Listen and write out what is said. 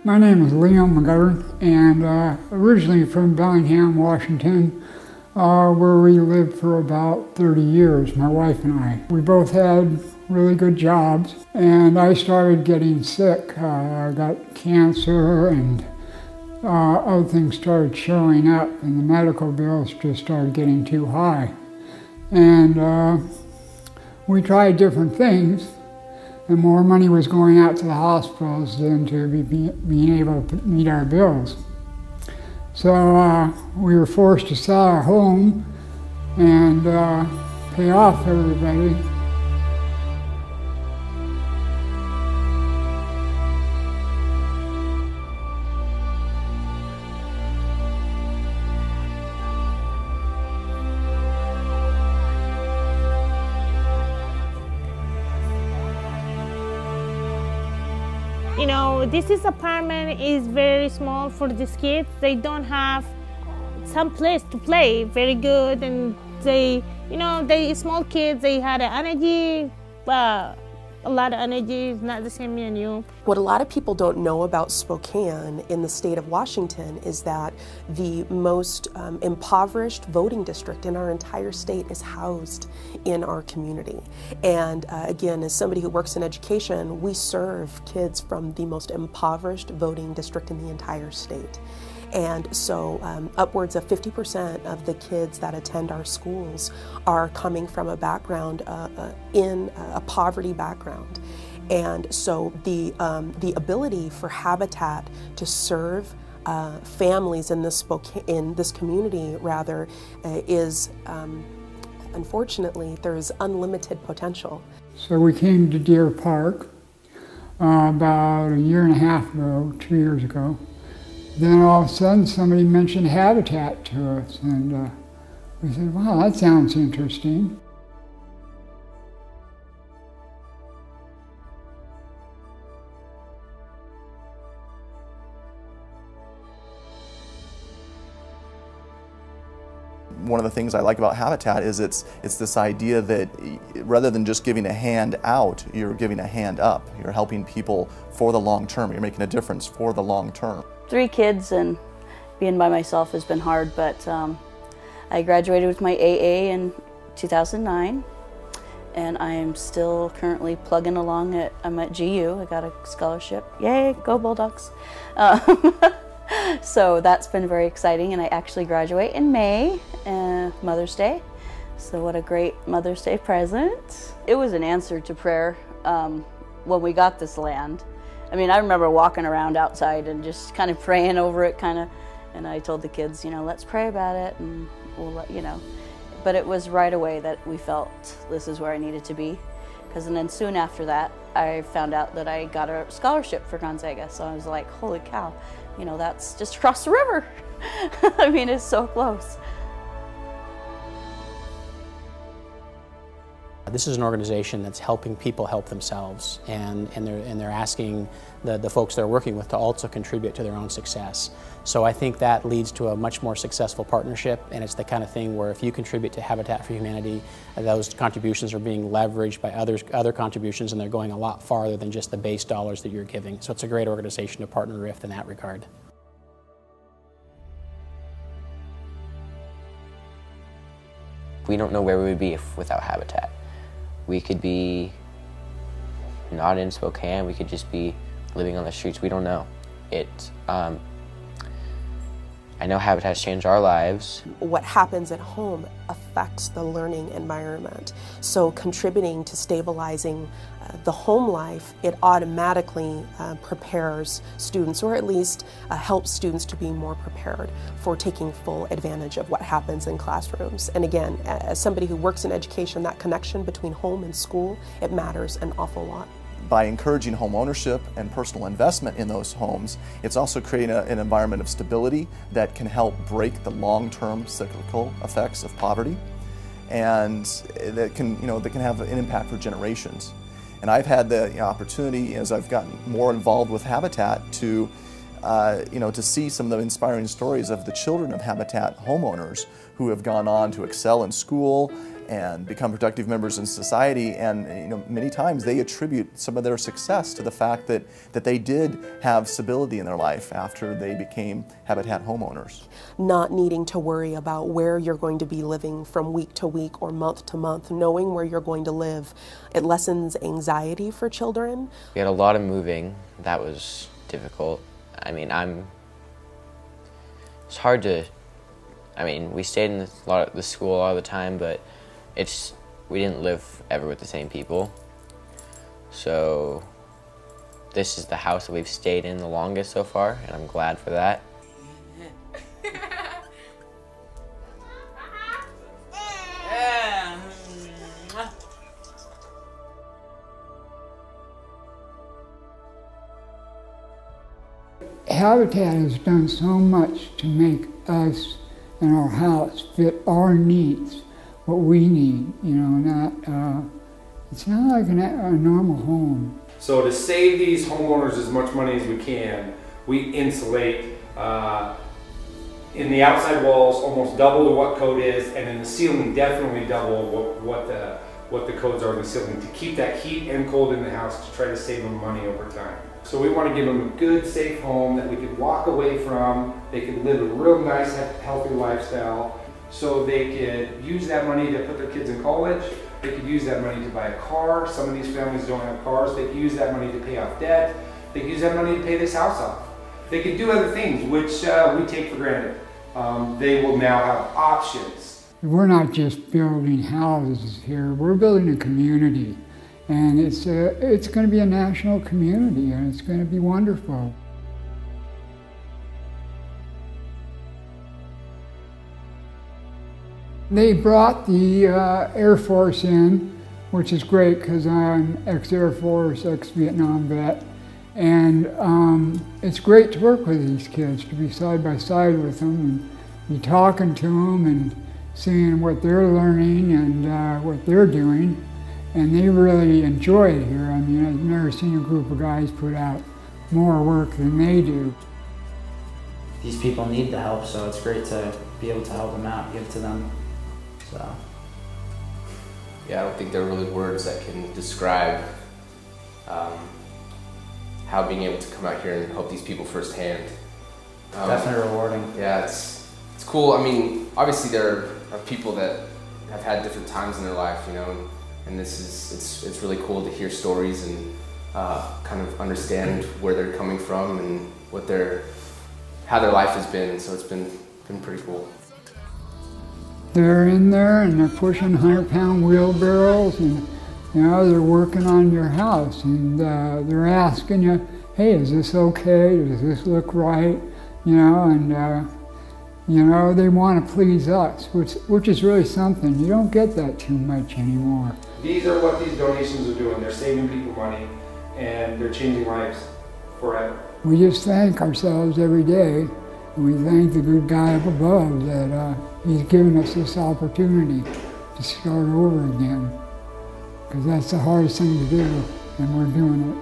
My name is Liam McGovern, and originally from Bellingham, Washington, where we lived for about 30 years, my wife and I. We both had really good jobs, and I started getting sick. I got cancer, and other things started showing up, and the medical bills just started getting too high. And we tried different things, and more money was going out to the hospitals than to being able to meet our bills. So we were forced to sell our home and pay off everybody. You know, this apartment is very small for these kids. They don't have some place to play very good, and they small kids, they had energy, a lot of energy, is not the same me and you. What a lot of people don't know about Spokane in the state of Washington is that the most impoverished voting district in our entire state is housed in our community. And again, as somebody who works in education, we serve kids from the most impoverished voting district in the entire state. And so upwards of 50% of the kids that attend our schools are coming from a background in a poverty background. And so the ability for Habitat to serve families in this community rather is, unfortunately, there's unlimited potential. So we came to Deer Park about a year and a half ago, 2 years ago. Then all of a sudden somebody mentioned Habitat to us, and we said, wow, that sounds interesting. One of the things I like about Habitat is it's this idea that rather than just giving a hand out, you're giving a hand up. You're helping people for the long term. You're making a difference for the long term. 3 kids and being by myself has been hard, but I graduated with my AA in 2009, and I am still currently plugging along I'm at GU. I got a scholarship. Yay, go Bulldogs. So that's been very exciting, and I actually graduate in May, Mother's Day. So what a great Mother's Day present. It was an answer to prayer when we got this land. I mean, I remember walking around outside and just kind of praying over it, and I told the kids, you know, let's pray about it, and we'll let you know. But it was right away that we felt this is where I needed to be. And then soon after that, I found out that I got a scholarship for Gonzaga. So I was like, holy cow, you know, that's just across the river. I mean, it's so close. This is an organization that's helping people help themselves, and they're asking the folks they're working with to also contribute to their own success. So I think that leads to a much more successful partnership, and it's the kind of thing where if you contribute to Habitat for Humanity, those contributions are being leveraged by other contributions, and they're going a lot farther than just the base dollars that you're giving. So it's a great organization to partner with in that regard. We don't know where we would be without Habitat. We could be not in Spokane, we could just be living on the streets, we don't know. I know Habitat's changed our lives. What happens at home affects the learning environment. So contributing to stabilizing the home life, it automatically prepares students, or at least helps students to be more prepared for taking full advantage of what happens in classrooms. And again, as somebody who works in education, that connection between home and school, it matters an awful lot. By encouraging home ownership and personal investment in those homes, it's also creating an environment of stability that can help break the long-term cyclical effects of poverty, and that can have an impact for generations. And I've had the opportunity, as I've gotten more involved with Habitat, to you know, to see some of the inspiring stories of the children of Habitat homeowners who have gone on to excel in school and become productive members in society, and you know, many times they attribute some of their success to the fact that they did have stability in their life after they became Habitat homeowners. Not needing to worry about where you're going to be living from week to week or month to month, knowing where you're going to live, it lessens anxiety for children. We had a lot of moving. That was difficult. I mean, it's hard to, I mean, we stayed in the school all the time, but we didn't live ever with the same people. So this is the house that we've stayed in the longest so far, and I'm glad for that. Habitat has done so much to make us and our house fit our needs, what we need, you know, it's not like a normal home. So to save these homeowners as much money as we can, we insulate in the outside walls almost double to what code is, and in the ceiling definitely double what the codes are in the ceiling to keep that heat and cold in the house, to try to save them money over time. So we want to give them a good, safe home that we could walk away from. They could live a real nice, healthy lifestyle. So they could use that money to put their kids in college. They could use that money to buy a car. Some of these families don't have cars. They could use that money to pay off debt. They could use that money to pay this house off. They could do other things, which we take for granted. They will now have options. We're not just building houses here. We're building a community. And it's going to be a national community, and it's going to be wonderful. They brought the Air Force in, which is great because I'm ex-Air Force, ex-Vietnam vet. And it's great to work with these kids, to be side by side with them and be talking to them and seeing what they're learning and what they're doing. And they really enjoy it here. I mean, I've never seen a group of guys put out more work than they do. These people need the help, so it's great to be able to help them out, give to them. So. Yeah, I don't think there are really words that can describe how being able to come out here and help these people firsthand. Definitely rewarding. Yeah, it's cool. I mean, obviously there are people that have had different times in their life, you know, and it's really cool to hear stories and kind of understand where they're coming from and how their life has been. So it's been pretty cool. They're in there and they're pushing 100-pound wheelbarrows, and you know, they're working on your house, and they're asking you, hey, is this okay? Does this look right? You know, and you know, they want to please us, which is really something. You don't get that too much anymore. These are what these donations are doing. They're saving people money, and they're changing lives forever. We just thank ourselves every day. We thank the good guy up above that he's given us this opportunity to start over again. Because that's the hardest thing to do, and we're doing it.